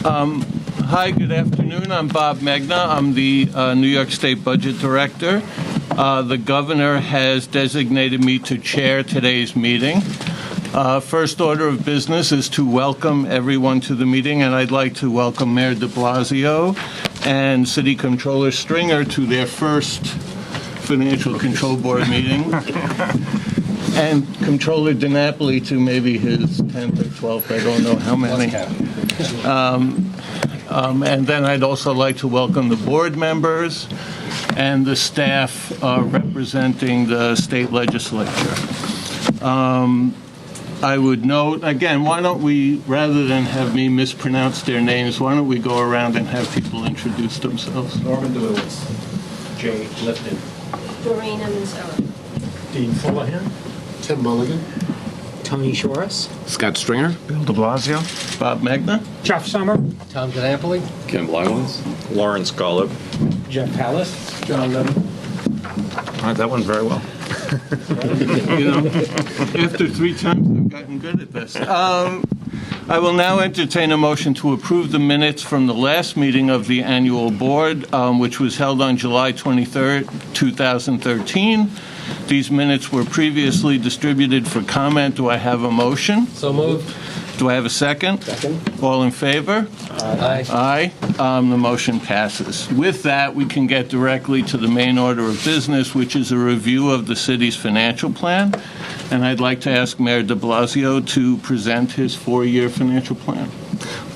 Hi, good afternoon. I'm Bob Megna. I'm the New York State Budget Director. The governor has designated me to chair today's meeting. First order of business is to welcome everyone to the meeting, and I'd like to welcome Mayor de Blasio and City Controller Stringer to their first Financial Control Board meeting. And Controller DiNapoli to maybe his 10th or 12th, I don't know how many. And then I'd also like to welcome the board members and the staff representing the state legislature. I would note, again, why don't we, rather than have me mispronounce their names, why don't we go around and have people introduce themselves? Norman DeLewis, Jay Lifton, Doreen Mazzara, Dean Fullahan, Tim Mulligan, Tony Shoris, Scott Stringer, Bill de Blasio, Bob Megna, Jeff Summer, Tom DiNapoli, Ken Blywins, Lawrence Golub, Jeff Hallis, John Levin. all right, that went very well. You know, after 3 times, I've gotten good at this. I will now entertain a motion to approve the minutes from the last meeting of the annual board, which was held on July 23rd, 2013. These minutes were previously distributed for comment. Do I have a motion? so moved. Do I have a second? Second. All in favor? Aye. Aye. The motion passes. With that, we can get directly to the main order of business, which is a review of the city's financial plan. And I'd like to ask Mayor de Blasio to present his 4-year financial plan.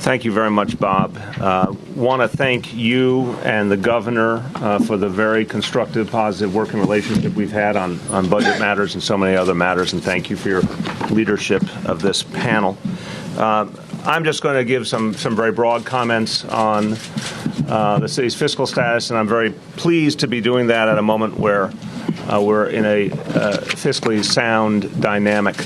Thank you very much, Bob. Want to thank you and the governor for the very constructive, positive working relationship we've had on budget matters and so many other matters, and thank you for your leadership of this panel. I'm just going to give some very broad comments on the city's fiscal status, and I'm very pleased to be doing that at a moment where we're in a fiscally sound dynamic.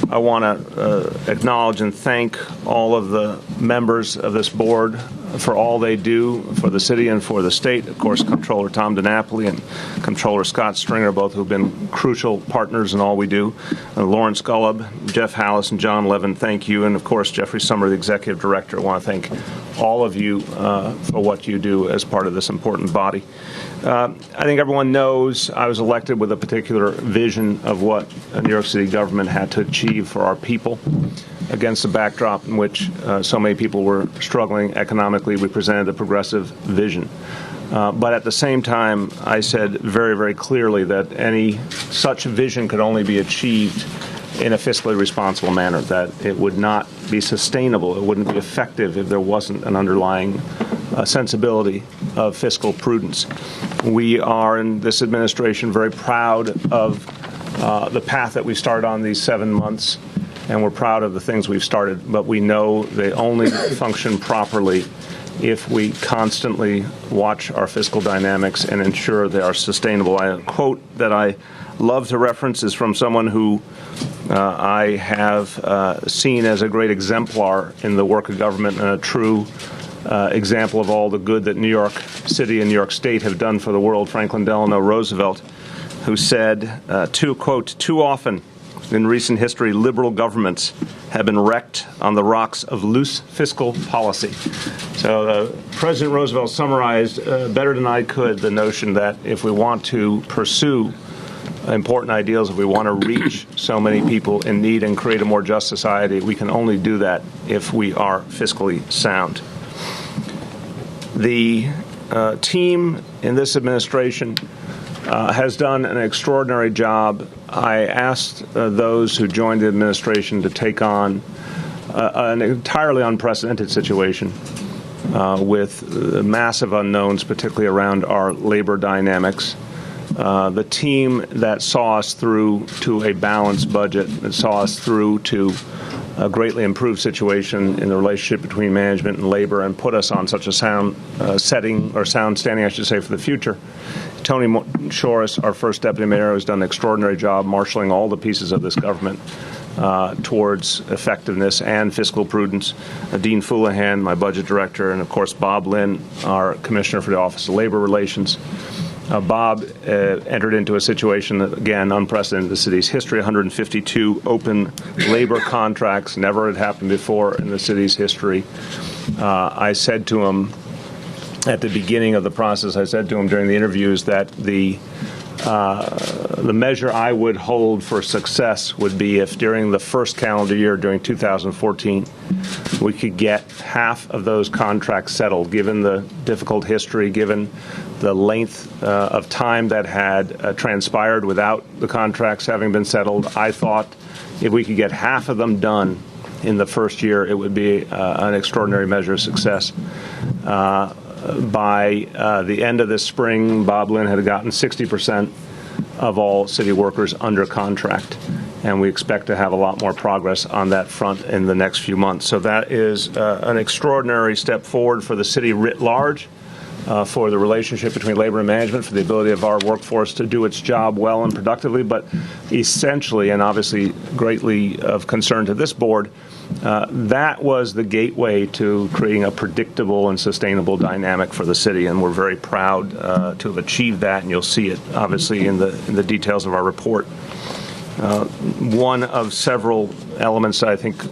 I want to acknowledge and thank all of the members of this board for all they do for the city and for the state. Of course, Comptroller Tom DiNapoli and Comptroller Scott Stringer, both who've been crucial partners in all we do. Lawrence Golub, Jeff Hallis, and John Levin, thank you. And of course, Jeffrey Summer, the Executive Director. I want to thank all of you for what you do as part of this important body. I think everyone knows I was elected with a particular vision of what New York City government had to achieve for our people. Against the backdrop in which so many people were struggling economically, we presented a progressive vision. But at the same time, I said very, very clearly that any such vision could only be achieved in a fiscally responsible manner, that it would not be sustainable, it wouldn't be effective if there wasn't an underlying sensibility of fiscal prudence. We are, in this administration, very proud of the path that we started on these 7 months, and we're proud of the things we've started, but we know they only function properly if we constantly watch our fiscal dynamics and ensure they are sustainable. A quote that I love to reference is from someone who I have seen as a great exemplar in the work of government and a true example of all the good that New York City and New York State have done for the world, Franklin Delano Roosevelt, who said, too often in recent history, liberal governments have been wrecked on the rocks of loose fiscal policy. So President Roosevelt summarized better than I could the notion that if we want to pursue important ideals, if we want to reach so many people in need and create a more just society, we can only do that if we are fiscally sound. The team in this administration has done an extraordinary job. I asked those who joined the administration to take on an entirely unprecedented situation with massive unknowns, particularly around our labor dynamics. The team that saw us through to a balanced budget, that saw us through to a greatly improved situation in the relationship between management and labor, and put us on such a sound sound standing, I should say, for the future. Tony Shoris, our first deputy mayor, has done an extraordinary job marshaling all the pieces of this government towards effectiveness and fiscal prudence. Dean Fullahan, my budget director, and of course Bob Lynn, our commissioner for the Office of Labor Relations. Bob entered into a situation that, again, unprecedented in the city's history, 152 open labor contracts, never had happened before in the city's history. I said to him at the beginning of the process, I said to him during the interviews that the measure I would hold for success would be if during the first calendar year, during 2014, we could get half of those contracts settled, given the difficult history, given the length of time that had transpired without the contracts having been settled. I thought if we could get half of them done in the first year, it would be an extraordinary measure of success. By the end of this spring, Bob Lynn had gotten 60% of all city workers under contract, and we expect to have a lot more progress on that front in the next few months. So that is an extraordinary step forward for the city writ large, for the relationship between labor and management, for the ability of our workforce to do its job well and productively, but essentially, and obviously greatly of concern to this board, that was the gateway to creating a predictable and sustainable dynamic for the city, and we're very proud to have achieved that, and you'll see it obviously in the details of our report. One of several elements that I think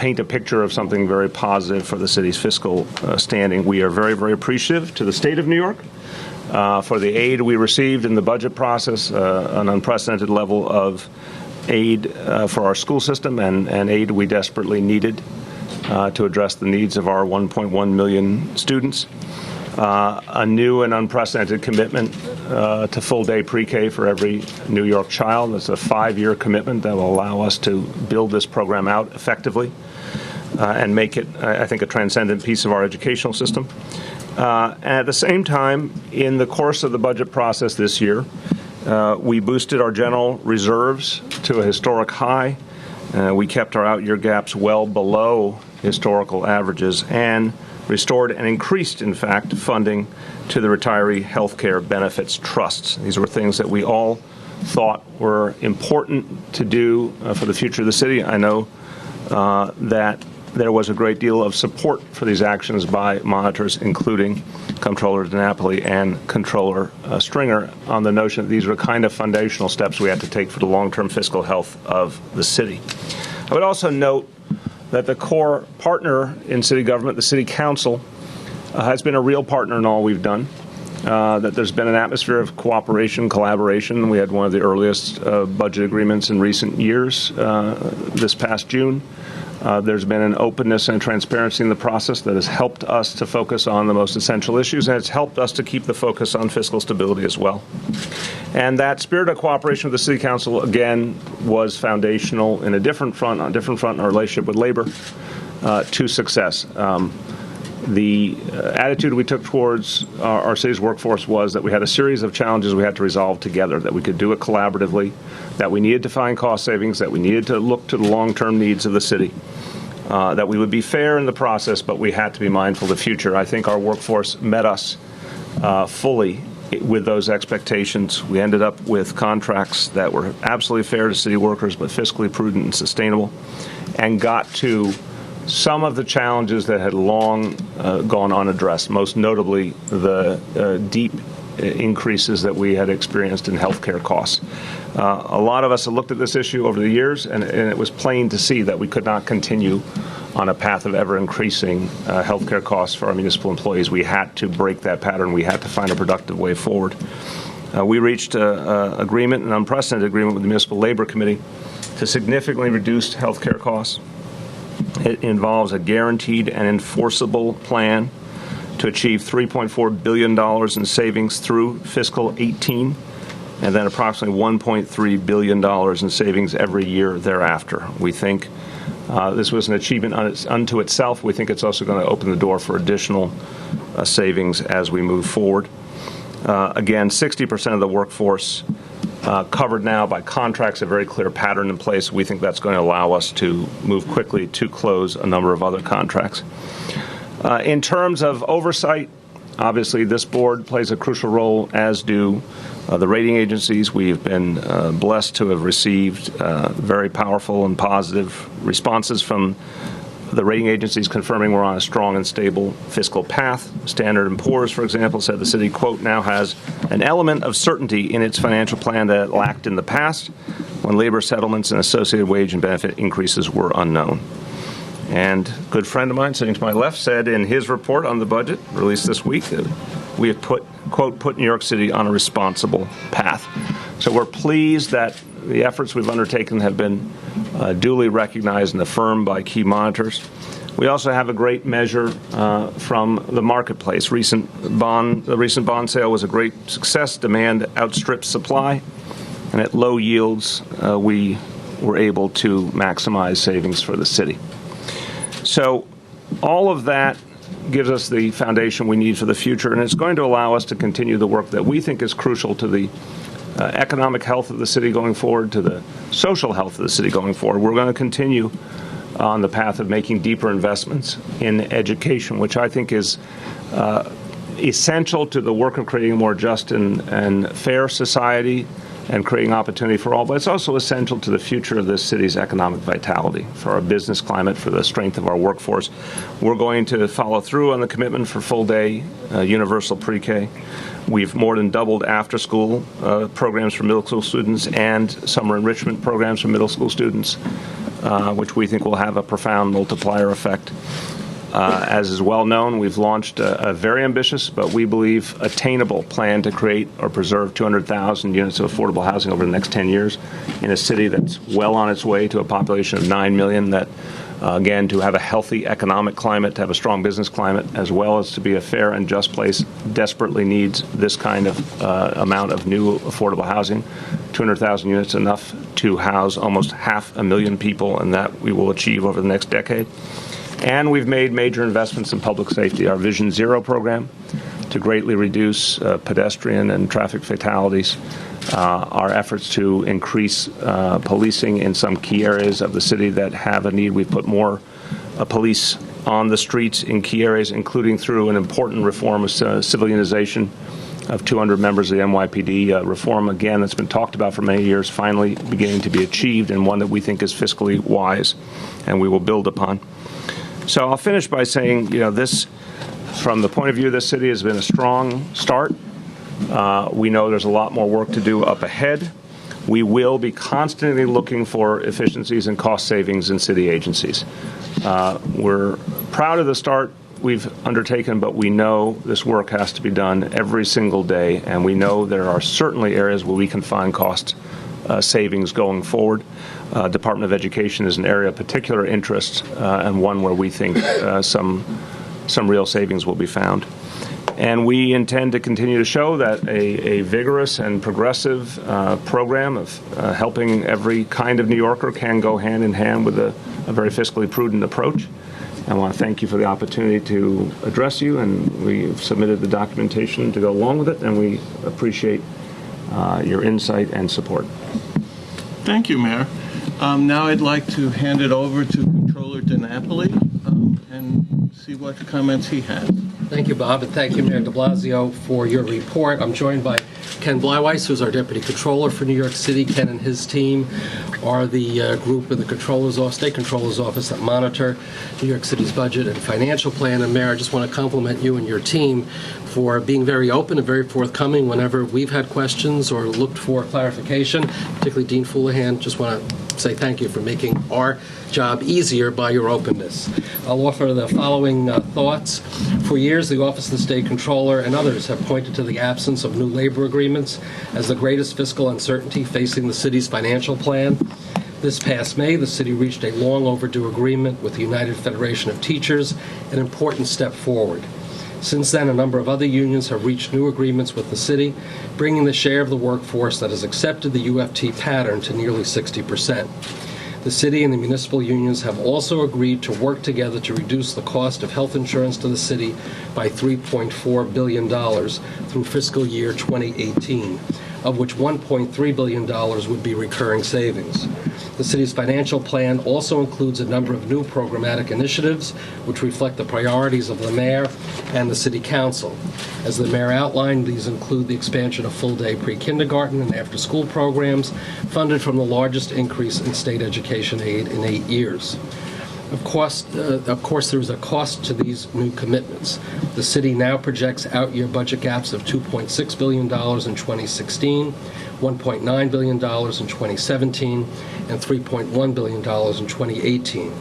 paint a picture of something very positive for the city's fiscal standing. We are very, very appreciative to the state of New York for the aid we received in the budget process, an unprecedented level of aid for our school system and aid we desperately needed to address the needs of our 1.1 million students. A new and unprecedented commitment to full-day pre-K for every New York child. It's a 5-year commitment that will allow us to build this program out effectively and make it, I think, a transcendent piece of our educational system. At the same time, in the course of the budget process this year, we boosted our general reserves to a historic high. We kept our out-year gaps well below historical averages and restored and increased, in fact, funding to the retiree health care benefits trusts. These were things that we all thought were important to do for the future of the city. I know that there was a great deal of support for these actions by monitors, including Comptroller DiNapoli and Comptroller Stringer, on the notion that these were kind of foundational steps we had to take for the long-term fiscal health of the city. I would also note that the core partner in city government, the city council, has been a real partner in all we've done, that there's been an atmosphere of cooperation, collaboration. We had one of the earliest budget agreements in recent years this past June. There's been an openness and transparency in the process that has helped us to focus on the most essential issues, and it's helped us to keep the focus on fiscal stability as well. And that spirit of cooperation with the City Council, again, was foundational in a different front, on a different front in our relationship with labor, to success. The attitude we took towards our city's workforce was that we had a series of challenges we had to resolve together, that we could do it collaboratively, that we needed to find cost savings, that we needed to look to the long-term needs of the city, that we would be fair in the process, but we had to be mindful of the future. I think our workforce met us fully with those expectations. We ended up with contracts that were absolutely fair to city workers, but fiscally prudent and sustainable, and got to some of the challenges that had long gone unaddressed, most notably the deep increases that we had experienced in healthcare costs. A lot of us have looked at this issue over the years, and it was plain to see that we could not continue on a path of ever-increasing healthcare costs for our municipal employees. We had to break that pattern. We had to find a productive way forward. We reached an agreement, an unprecedented agreement with the Municipal Labor Committee to significantly reduce healthcare costs. It involves a guaranteed and enforceable plan to achieve $3.4 billion in savings through fiscal 18, and then approximately $1.3 billion in savings every year thereafter. We think this was an achievement unto itself. We think it's also going to open the door for additional savings as we move forward. Again, 60% of the workforce covered now by contracts, a very clear pattern in place. We think that's going to allow us to move quickly to close a number of other contracts. In terms of oversight, obviously this board plays a crucial role, as do the rating agencies. We've been blessed to have received very powerful and positive responses from the rating agencies confirming we're on a strong and stable fiscal path. Standard & Poor's, for example, said the city, quote, now has an element of certainty in its financial plan that it lacked in the past when labor settlements and associated wage and benefit increases were unknown. and a good friend of mine sitting to my left said in his report on the budget released this week that we have put New York City on a responsible path. So we're pleased that the efforts we've undertaken have been duly recognized and affirmed by key monitors. We also have a great measure from the marketplace. The recent bond sale was a great success. Demand outstripped supply, and at low yields, we were able to maximize savings for the city. So all of that gives us the foundation we need for the future, and it's going to allow us to continue the work that we think is crucial to the economic health of the city going forward, to the social health of the city going forward. We're going to continue on the path of making deeper investments in education, which I think is essential to the work of creating a more just and fair society and creating opportunity for all, but it's also essential to the future of this city's economic vitality, for our business climate, for the strength of our workforce. We're going to follow through on the commitment for full-day universal pre-K. We've more than doubled after-school programs for middle school students and summer enrichment programs for middle school students, which we think will have a profound multiplier effect. As is well known, we've launched a very ambitious, but we believe attainable plan to create or preserve 200,000 units of affordable housing over the next 10 years in a city that's well on its way to a population of 9 million, that, again, to have a healthy economic climate, to have a strong business climate, as well as to be a fair and just place, desperately needs this kind of amount of new affordable housing. 200,000 units enough to house almost 500,000 people, and that we will achieve over the next decade. And we've made major investments in public safety. Our Vision Zero program to greatly reduce pedestrian and traffic fatalities, our efforts to increase policing in some key areas of the city that have a need. We've put more police on the streets in key areas, including through an important reform of civilianization of 200 members of the NYPD, reform, again, that's been talked about for many years, finally beginning to be achieved, and one that we think is fiscally wise and we will build upon. So I'll finish by saying, this, from the point of view of this city, has been a strong start. We know there's a lot more work to do up ahead. We will be constantly looking for efficiencies and cost savings in city agencies. We're proud of the start we've undertaken, but we know this work has to be done every single day, and we know there are certainly areas where we can find cost savings going forward. Department of Education is an area of particular interest and one where we think some real savings will be found. And we intend to continue to show that a vigorous and progressive program of helping every kind of New Yorker can go hand in hand with a very fiscally prudent approach. I want to thank you for the opportunity to address you, and we've submitted the documentation to go along with it, and we appreciate your insight and support. Thank you, Mayor. Now I'd like to hand it over to Controller DiNapoli and see what comments he has. Thank you, Bob, and thank you, Mayor de Blasio, for your report. I'm joined by Ken Bleiweiss, who's our Deputy Controller for New York City. Ken and his team are the group in the State Controller's Office that monitor New York City's budget and financial plan. And Mayor, I just want to compliment you and your team for being very open and very forthcoming whenever we've had questions or looked for clarification, particularly Dean Foolahan. Just want to say thank you for making our job easier by your openness. I'll offer the following thoughts. For years, the Office of the State Controller and others have pointed to the absence of new labor agreements as the greatest fiscal uncertainty facing the city's financial plan. This past May, the city reached a long overdue agreement with the United Federation of Teachers, an important step forward. Since then, a number of other unions have reached new agreements with the city, bringing the share of the workforce that has accepted the UFT pattern to nearly 60%. The city and the municipal unions have also agreed to work together to reduce the cost of health insurance to the city by $3.4 billion through fiscal year 2018, of which $1.3 billion would be recurring savings. The city's financial plan also includes a number of new programmatic initiatives which reflect the priorities of the mayor and the city council. As the mayor outlined, these include the expansion of full-day pre-kindergarten and after-school programs funded from the largest increase in state education aid in 8 years. Of course, there is a cost to these new commitments. The city now projects out-year budget gaps of $2.6 billion in 2016, $1.9 billion in 2017, and $3.1 billion in 2018.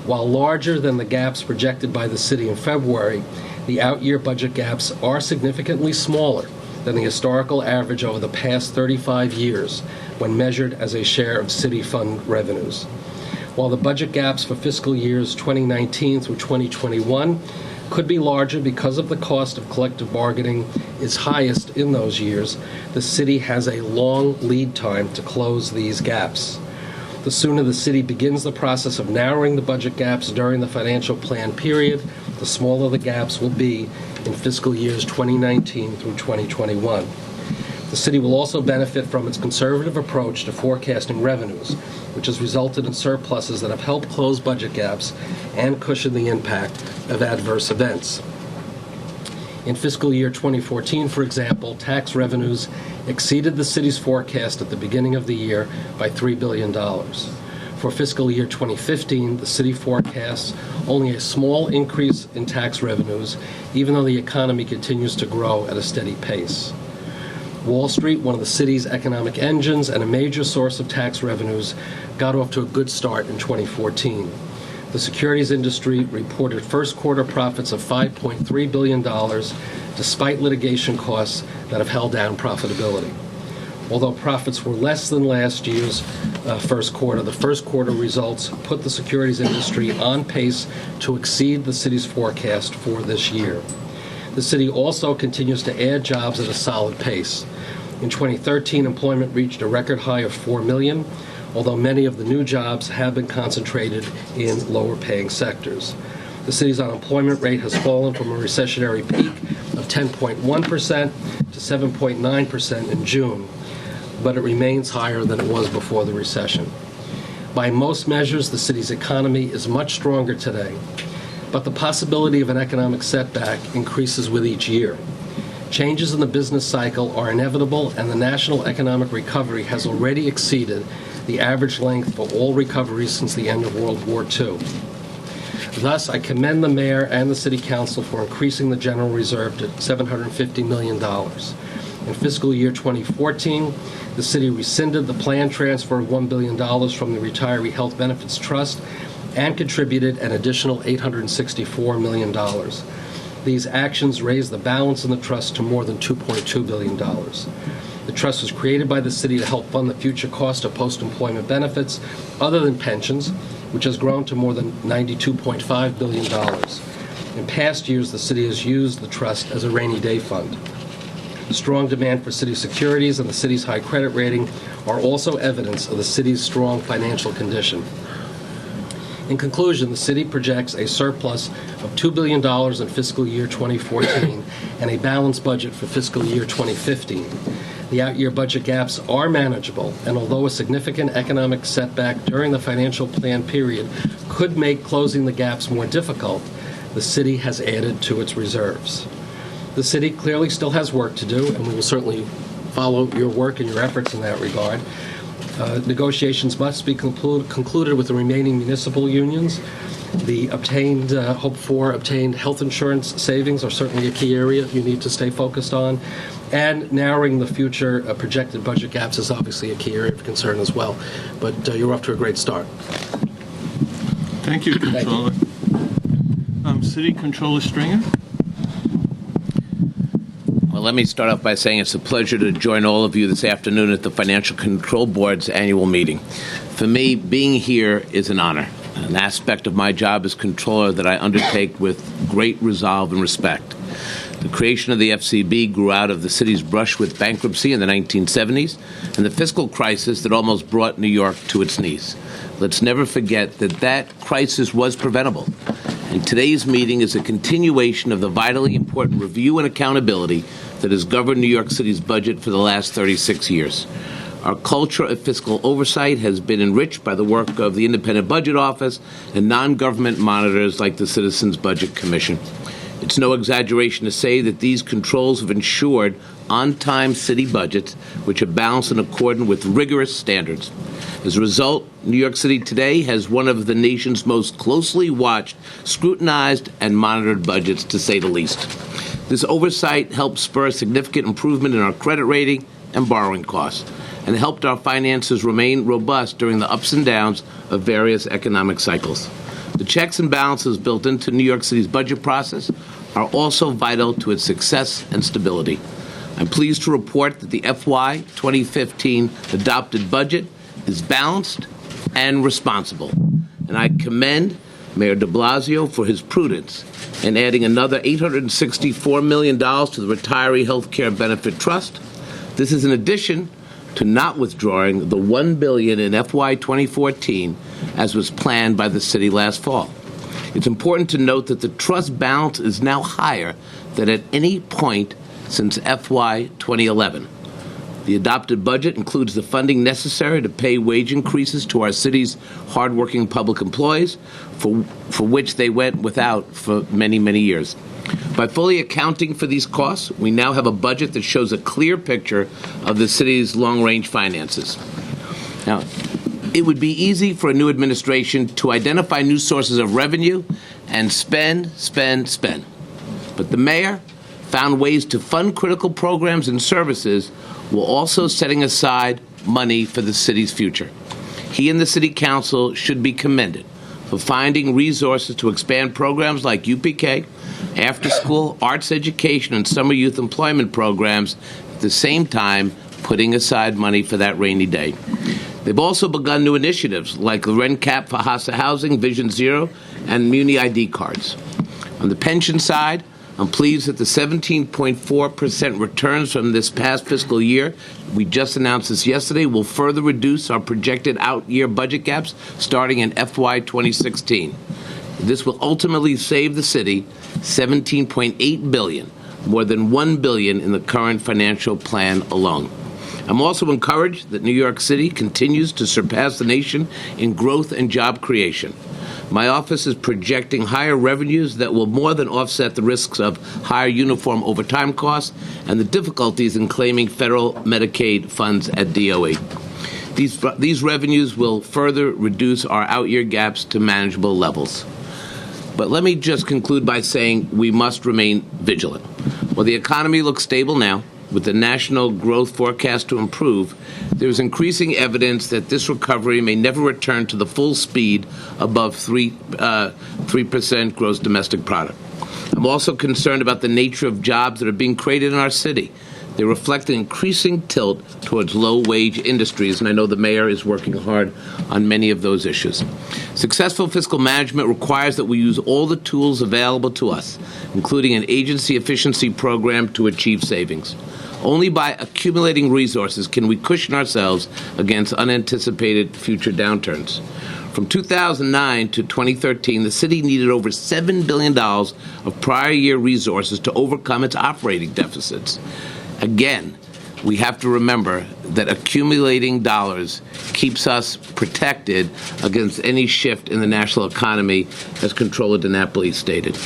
While larger than the gaps projected by the city in February, the out-year budget gaps are significantly smaller than the historical average over the past 35 years when measured as a share of city fund revenues. While the budget gaps for fiscal years 2019 through 2021 could be larger because of the cost of collective bargaining is highest in those years, the city has a long lead time to close these gaps. The sooner the city begins the process of narrowing the budget gaps during the financial plan period, the smaller the gaps will be in fiscal years 2019 through 2021. The city will also benefit from its conservative approach to forecasting revenues, which has resulted in surpluses that have helped close budget gaps and cushion the impact of adverse events. In fiscal year 2014, for example, tax revenues exceeded the city's forecast at the beginning of the year by $3 billion. For fiscal year 2015, the city forecasts only a small increase in tax revenues, even though the economy continues to grow at a steady pace. Wall Street, one of the city's economic engines and a major source of tax revenues, got off to a good start in 2014. The securities industry reported first-quarter profits of $5.3 billion, despite litigation costs that have held down profitability. Although profits were less than last year's first quarter, the first quarter results put the securities industry on pace to exceed the city's forecast for this year. The city also continues to add jobs at a solid pace. In 2013, employment reached a record high of 4 million, although many of the new jobs have been concentrated in lower-paying sectors. The city's unemployment rate has fallen from a recessionary peak of 10.1% to 7.9% in June, but it remains higher than it was before the recession. By most measures, the city's economy is much stronger today, but the possibility of an economic setback increases with each year. Changes in the business cycle are inevitable, and the national economic recovery has already exceeded the average length for all recoveries since the end of World War II. Thus, I commend the mayor and the city council for increasing the general reserve to $750 million. In fiscal year 2014, the city rescinded the planned transfer of $1 billion from the Retiree Health Benefits Trust and contributed an additional $864 million. These actions raised the balance in the trust to more than $2.2 billion. The trust was created by the city to help fund the future cost of post-employment benefits other than pensions, which has grown to more than $92.5 billion. In past years, the city has used the trust as a rainy day fund. Strong demand for city securities and the city's high credit rating are also evidence of the city's strong financial condition. In conclusion, the city projects a surplus of $2 billion in fiscal year 2014 and a balanced budget for fiscal year 2015. The out-year budget gaps are manageable, and although a significant economic setback during the financial plan period could make closing the gaps more difficult, the city has added to its reserves. The city clearly still has work to do, and we will certainly follow your work and your efforts in that regard. Negotiations must be concluded with the remaining municipal unions. The hoped-for obtained health insurance savings are certainly a key area you need to stay focused on. And narrowing the future projected budget gaps is obviously a key area of concern as well. But you're off to a great start. Thank you, Controller. City Controller Stringer. Well, let me start off by saying it's a pleasure to join all of you this afternoon at the Financial Control Board's annual meeting. For me, being here is an honor, an aspect of my job as controller that I undertake with great resolve and respect. The creation of the FCB grew out of the city's brush with bankruptcy in the 1970s and the fiscal crisis that almost brought New York to its knees. Let's never forget that that crisis was preventable. And today's meeting is a continuation of the vitally important review and accountability that has governed New York City's budget for the last 36 years. Our culture of fiscal oversight has been enriched by the work of the Independent Budget Office and non-government monitors like the Citizens Budget Commission. It's no exaggeration to say that these controls have ensured on-time city budgets, which are balanced in accordance with rigorous standards. As a result, New York City today has one of the nation's most closely watched, scrutinized, and monitored budgets, to say the least. This oversight helped spur significant improvement in our credit rating and borrowing costs, and helped our finances remain robust during the ups and downs of various economic cycles. The checks and balances built into New York City's budget process are also vital to its success and stability. I'm pleased to report that the FY 2015 adopted budget is balanced and responsible, and I commend Mayor de Blasio for his prudence in adding another $864 million to the Retiree Health Care Benefit Trust. This is in addition to not withdrawing the $1 billion in FY 2014 as was planned by the city last fall. It's important to note that the trust balance is now higher than at any point since FY 2011. The adopted budget includes the funding necessary to pay wage increases to our city's hardworking public employees, for which they went without for many, many years. By fully accounting for these costs, we now have a budget that shows a clear picture of the city's long-range finances. Now, it would be easy for a new administration to identify new sources of revenue and spend. But the mayor found ways to fund critical programs and services while also setting aside money for the city's future. He and the city council should be commended for finding resources to expand programs like UPK, after-school arts education, and summer youth employment programs, at the same time putting aside money for that rainy day. They've also begun new initiatives like the rent cap for HASA housing, Vision Zero, and Muni ID cards. On the pension side, I'm pleased that the 17.4% returns from this past fiscal year, we just announced this yesterday, will further reduce our projected out-year budget gaps starting in FY 2016. This will ultimately save the city $17.8 billion, more than $1 billion in the current financial plan alone. I'm also encouraged that New York City continues to surpass the nation in growth and job creation. My office is projecting higher revenues that will more than offset the risks of higher uniform overtime costs and the difficulties in claiming federal Medicaid funds at DOE. These revenues will further reduce our out-year gaps to manageable levels. But let me just conclude by saying we must remain vigilant. While the economy looks stable now, with the national growth forecast to improve, there is increasing evidence that this recovery may never return to the full speed above 3% gross domestic product. I'm also concerned about the nature of jobs that are being created in our city. They reflect an increasing tilt towards low-wage industries, and I know the mayor is working hard on many of those issues. Successful fiscal management requires that we use all the tools available to us, including an agency efficiency program to achieve savings. Only by accumulating resources can we cushion ourselves against unanticipated future downturns. From 2009 to 2013, the city needed over $7 billion of prior year resources to overcome its operating deficits. Again, we have to remember that accumulating dollars keeps us protected against any shift in the national economy, as Comptroller DiNapoli stated.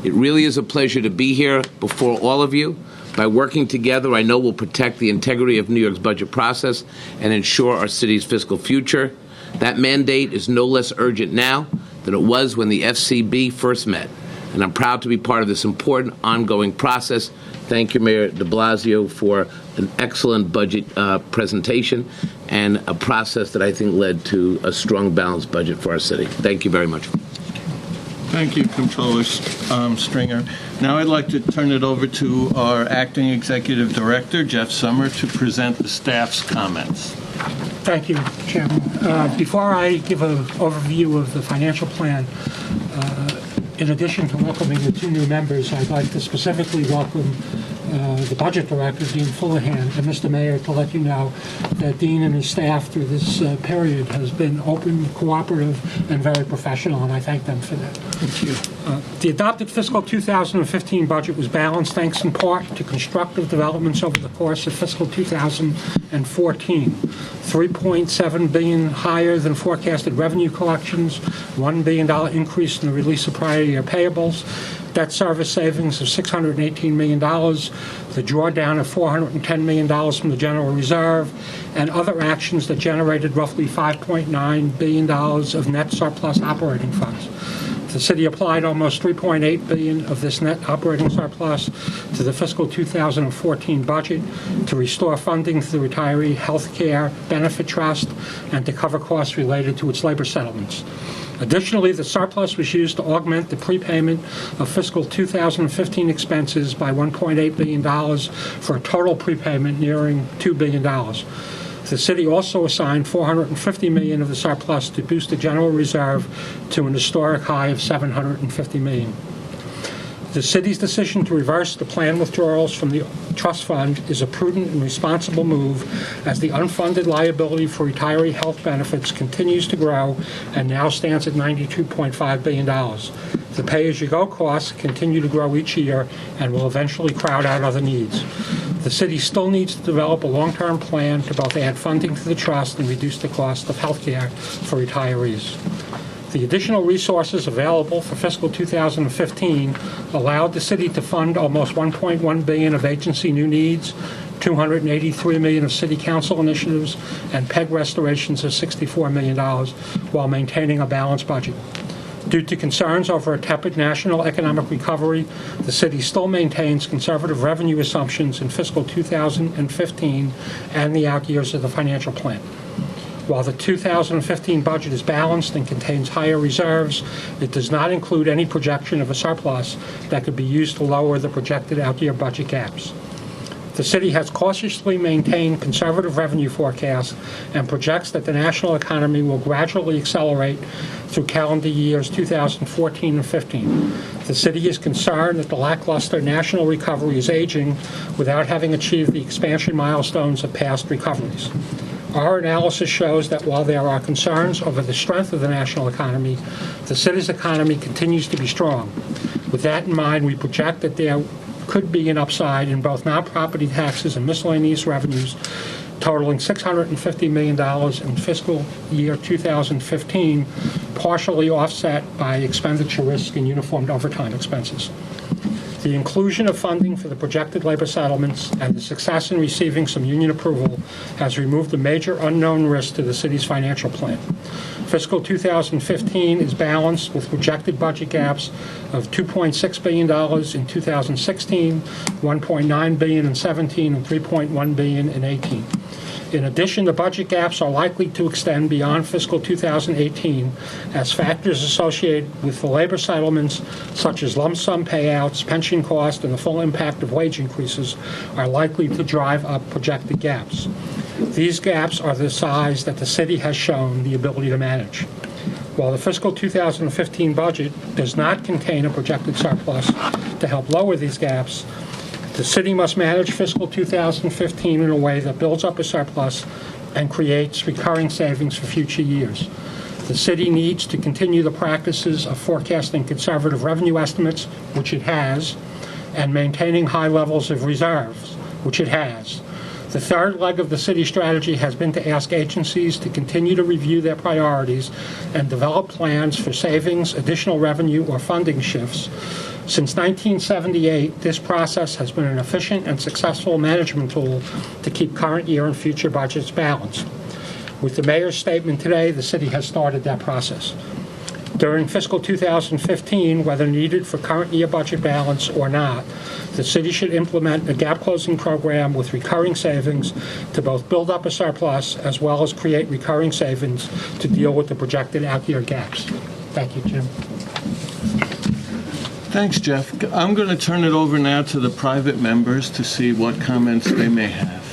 It really is a pleasure to be here before all of you. By working together, I know we'll protect the integrity of New York's budget process and ensure our city's fiscal future. That mandate is no less urgent now than it was when the FCB first met, and I'm proud to be part of this important ongoing process. Thank you, Mayor de Blasio, for an excellent budget presentation and a process that I think led to a strong, balanced budget for our city. Thank you very much. Thank you, Comptroller Stringer. Now I'd like to turn it over to our Acting Executive Director, Jeff Sommer, to present the staff's comments. Thank you, Chairman. Before I give an overview of the financial plan, in addition to welcoming the two new members, I'd like to specifically welcome the Budget Director, Dean Fullahan, and Mr. Mayor, to let you know that Dean and his staff through this period has been open, cooperative, and very professional, and I thank them for that. Thank you. The adopted fiscal 2015 budget was balanced thanks in part to constructive developments over the course of fiscal 2014. $3.7 billion higher than forecasted revenue collections, $1 billion increase in the release of prior year payables, debt service savings of $618 million, the drawdown of $410 million from the General Reserve, and other actions that generated roughly $5.9 billion of net surplus operating funds. The city applied almost $3.8 billion of this net operating surplus to the fiscal 2014 budget to restore funding to the Retiree Health Care Benefit Trust and to cover costs related to its labor settlements. Additionally, the surplus was used to augment the prepayment of fiscal 2015 expenses by $1.8 billion for a total prepayment nearing $2 billion. The city also assigned $450 million of the surplus to boost the general reserve to an historic high of $750 million. The city's decision to reverse the planned withdrawals from the trust fund is a prudent and responsible move as the unfunded liability for retiree health benefits continues to grow and now stands at $92.5 billion. The pay-as-you-go costs continue to grow each year and will eventually crowd out other needs. The city still needs to develop a long-term plan to both add funding to the trust and reduce the cost of health care for retirees. The additional resources available for fiscal 2015 allowed the city to fund almost $1.1 billion of agency new needs, $283 million of city council initiatives, and PEG restorations of $64 million while maintaining a balanced budget. Due to concerns over a tepid national economic recovery, the city still maintains conservative revenue assumptions in fiscal 2015 and the out years of the financial plan. While the 2015 budget is balanced and contains higher reserves, it does not include any projection of a surplus that could be used to lower the projected out-year budget gaps. The city has cautiously maintained conservative revenue forecasts and projects that the national economy will gradually accelerate through calendar years 2014 and 15. The city is concerned that the lackluster national recovery is aging without having achieved the expansion milestones of past recoveries. Our analysis shows that while there are concerns over the strength of the national economy, the city's economy continues to be strong. With that in mind, we project that there could be an upside in both non-property taxes and miscellaneous revenues totaling $650 million in fiscal year 2015, partially offset by expenditure risk and uniformed overtime expenses. The inclusion of funding for the projected labor settlements and the success in receiving some union approval has removed a major unknown risk to the city's financial plan. Fiscal 2015 is balanced with projected budget gaps of $2.6 billion in 2016, $1.9 billion in 17, and $3.1 billion in 18. In addition, the budget gaps are likely to extend beyond fiscal 2018 as factors associated with the labor settlements, such as lump sum payouts, pension costs, and the full impact of wage increases, are likely to drive up projected gaps. These gaps are the size that the city has shown the ability to manage. While the fiscal 2015 budget does not contain a projected surplus to help lower these gaps, the city must manage fiscal 2015 in a way that builds up a surplus and creates recurring savings for future years. The city needs to continue the practices of forecasting conservative revenue estimates, which it has, and maintaining high levels of reserves, which it has. The third leg of the city strategy has been to ask agencies to continue to review their priorities and develop plans for savings, additional revenue, or funding shifts. Since 1978, this process has been an efficient and successful management tool to keep current year and future budgets balanced. With the mayor's statement today, the city has started that process. During fiscal 2015, whether needed for current year budget balance or not, the city should implement a gap closing program with recurring savings to both build up a surplus as well as create recurring savings to deal with the projected out-year gaps. Thank you, Jim. Thanks, Jeff. I'm going to turn it over now to the private members to see what comments they may have.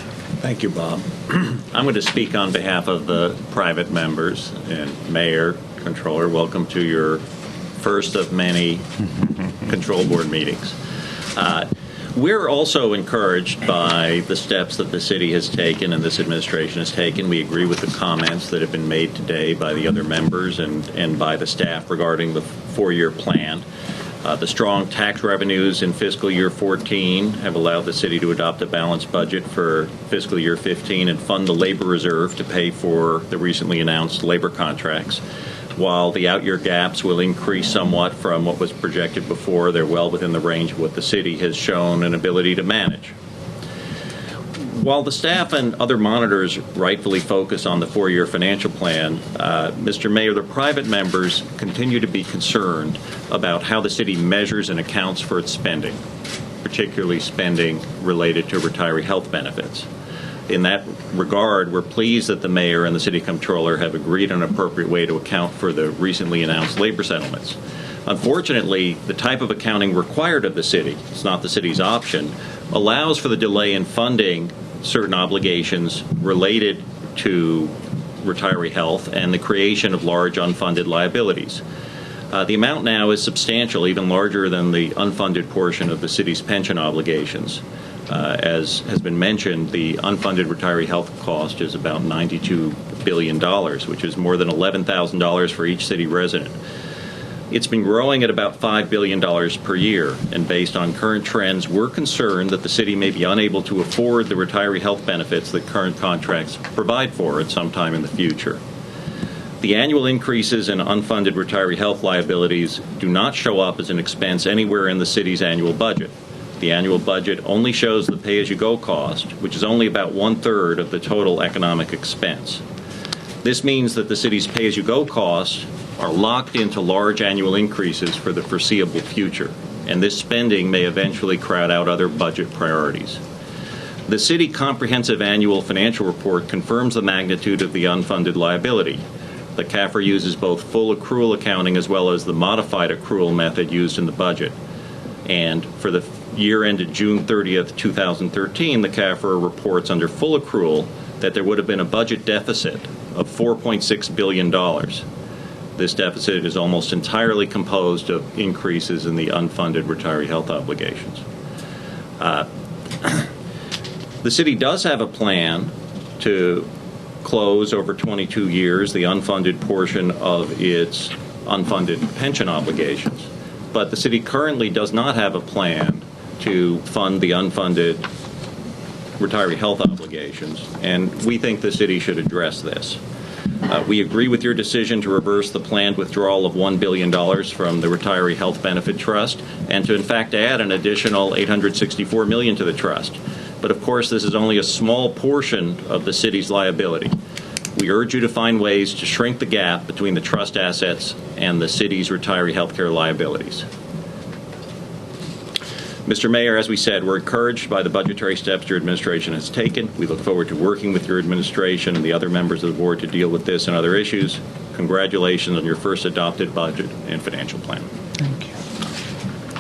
Thank you, Bob. I'm going to speak on behalf of the private members and Mayor, Controller. Welcome to your first of many control board meetings. We're also encouraged by the steps that the city has taken and this administration has taken. We agree with the comments that have been made today by the other members and by the staff regarding the four-year plan. The strong tax revenues in fiscal year 14 have allowed the city to adopt a balanced budget for fiscal year 15 and fund the labor reserve to pay for the recently announced labor contracts. While the out-year gaps will increase somewhat from what was projected before, they're well within the range of what the city has shown an ability to manage. While the staff and other monitors rightfully focus on the four-year financial plan, Mr. Mayor, the private members continue to be concerned about how the city measures and accounts for its spending, particularly spending related to retiree health benefits. in that regard, we're pleased that the mayor and the city comptroller have agreed on an appropriate way to account for the recently announced labor settlements. Unfortunately, the type of accounting required of the city, it's not the city's option, allows for the delay in funding certain obligations related to retiree health and the creation of large unfunded liabilities. The amount now is substantial, even larger than the unfunded portion of the city's pension obligations. As has been mentioned, the unfunded retiree health cost is about $92 billion, which is more than $11,000 for each city resident. It's been growing at about $5 billion per year, and based on current trends, we're concerned that the city may be unable to afford the retiree health benefits that current contracts provide for at some time in the future. The annual increases in unfunded retiree health liabilities do not show up as an expense anywhere in the city's annual budget. The annual budget only shows the pay-as-you-go cost, which is only about 1/3 of the total economic expense. This means that the city's pay-as-you-go costs are locked into large annual increases for the foreseeable future, and this spending may eventually crowd out other budget priorities. The City Comprehensive Annual Financial Report confirms the magnitude of the unfunded liability. The CAFR uses both full accrual accounting as well as the modified accrual method used in the budget. And for the year ended June 30th, 2013, the CAFR reports under full accrual that there would have been a budget deficit of $4.6 billion. This deficit is almost entirely composed of increases in the unfunded retiree health obligations. The city does have a plan to close over 22 years the unfunded portion of its unfunded pension obligations, but the city currently does not have a plan to fund the unfunded retiree health obligations, and we think the city should address this. We agree with your decision to reverse the planned withdrawal of $1 billion from the Retiree Health Benefit Trust and to, in fact, add an additional $864 million to the trust. But, of course, this is only a small portion of the city's liability. We urge you to find ways to shrink the gap between the trust assets and the city's retiree health care liabilities. Mr. Mayor, as we said, we're encouraged by the budgetary steps your administration has taken. We look forward to working with your administration and the other members of the board to deal with this and other issues. Congratulations on your first adopted budget and financial plan. Thank you.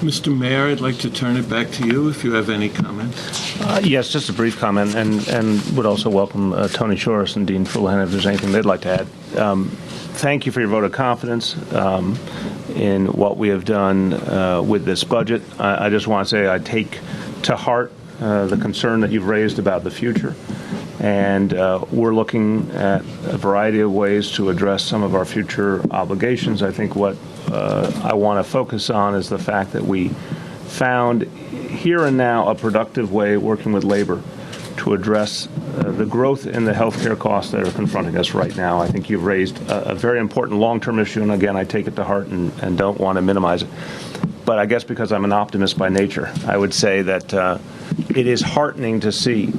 Mr. Mayor, I'd like to turn it back to you if you have any comments. Yes, just a brief comment, and would also welcome Tony Shores and Dean Fullahan if there's anything they'd like to add. Thank you for your vote of confidence in what we have done with this budget. I just want to say I take to heart the concern that you've raised about the future, and we're looking at a variety of ways to address some of our future obligations. I think what I want to focus on is the fact that we found here and now a productive way working with labor to address the growth in the healthcare costs that are confronting us right now. I think you've raised a very important long-term issue, and again, I take it to heart and don't want to minimize it. But I guess because I'm an optimist by nature, I would say that it is heartening to see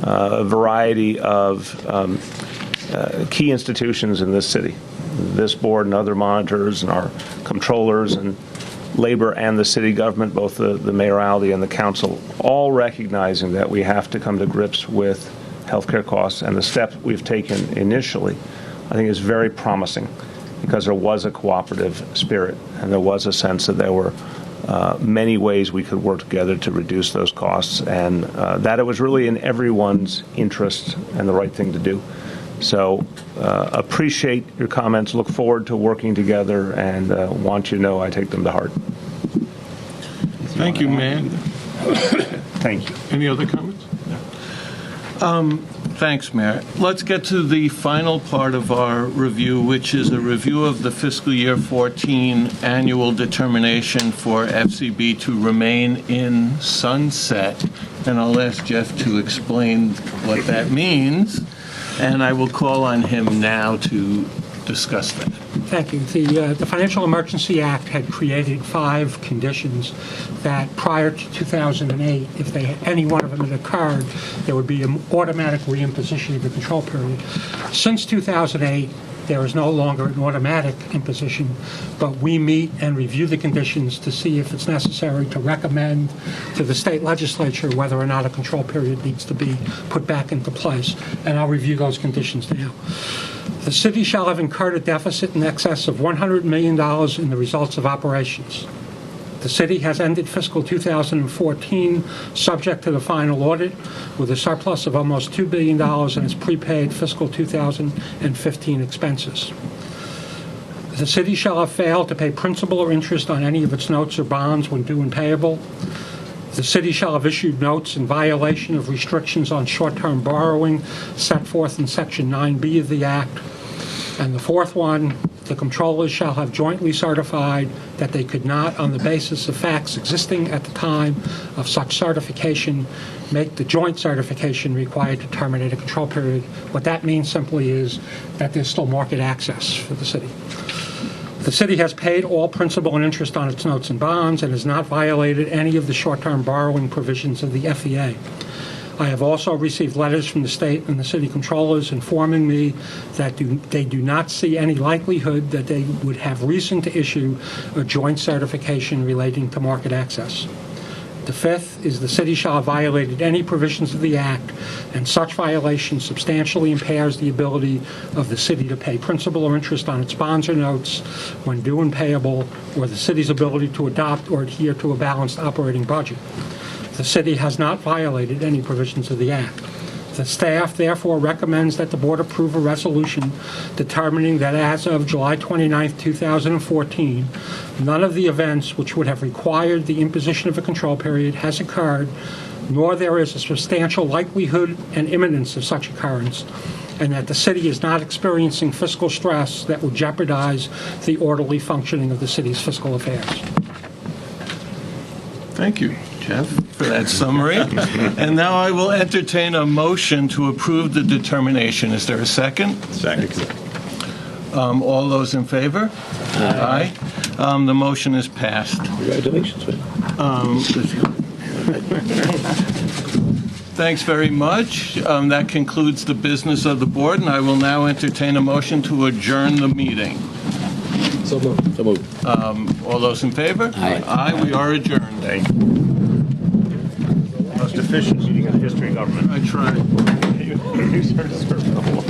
a variety of key institutions in this city, this board and other monitors and our comptrollers and labor and the city government, both the mayoralty and the council, all recognizing that we have to come to grips with healthcare costs, and the steps we've taken initially, I think, is very promising because there was a cooperative spirit and there was a sense that there were many ways we could work together to reduce those costs, and that it was really in everyone's interest and the right thing to do. So appreciate your comments, look forward to working together, and want you to know I take them to heart. Thank you, Mayor. Thank you. Any other comments? Thanks, Mayor. Let's get to the final part of our review, which is a review of the fiscal year 14 annual determination for FCB to remain in sunset. And I'll ask Jeff to explain what that means, and I will call on him now to discuss that. Thank you. The Financial Emergency Act had created 5 conditions that prior to 2008, if any one of them had occurred, there would be an automatic reimposition of the control period. Since 2008, there is no longer an automatic imposition, but we meet and review the conditions to see if it's necessary to recommend to the state legislature whether or not a control period needs to be put back into place. And I'll review those conditions now. The city shall have incurred a deficit in excess of $100 million in the results of operations. The city has ended fiscal 2014 subject to the final audit with a surplus of almost $2 billion in its prepaid fiscal 2015 expenses. The city shall have failed to pay principal or interest on any of its notes or bonds when due and payable. The city shall have issued notes in violation of restrictions on short-term borrowing set forth in Section 9B of the Act. And the fourth one, the controllers shall have jointly certified that they could not, on the basis of facts existing at the time of such certification, make the joint certification required to terminate a control period. What that means simply is that there's still market access for the city. The city has paid all principal and interest on its notes and bonds and has not violated any of the short-term borrowing provisions of the FEA. I have also received letters from the state and the city controllers informing me that they do not see any likelihood that they would have reason to issue a joint certification relating to market access. The fifth is the city shall have violated any provisions of the Act, and such violation substantially impairs the ability of the city to pay principal or interest on its bonds or notes when due and payable, or the city's ability to adopt or adhere to a balanced operating budget. The city has not violated any provisions of the Act. The staff therefore recommends that the board approve a resolution determining that as of July 29, 2014, none of the events which would have required the imposition of a control period has occurred, nor there is a substantial likelihood and imminence of such occurrence, and that the city is not experiencing fiscal stress that would jeopardize the orderly functioning of the city's fiscal affairs. Thank you, Jeff, for that summary. And now I will entertain a motion to approve the determination. Is there a second? Second. All those in favor? Aye. The motion is passed. Congratulations, man. Thanks very much. That concludes the business of the board, and I will now entertain a motion to adjourn the meeting. So moved. All those in favor? Aye. Aye, we are adjourned. Thank you. Most efficient meeting in the history of government. I tried. You sort of served the whole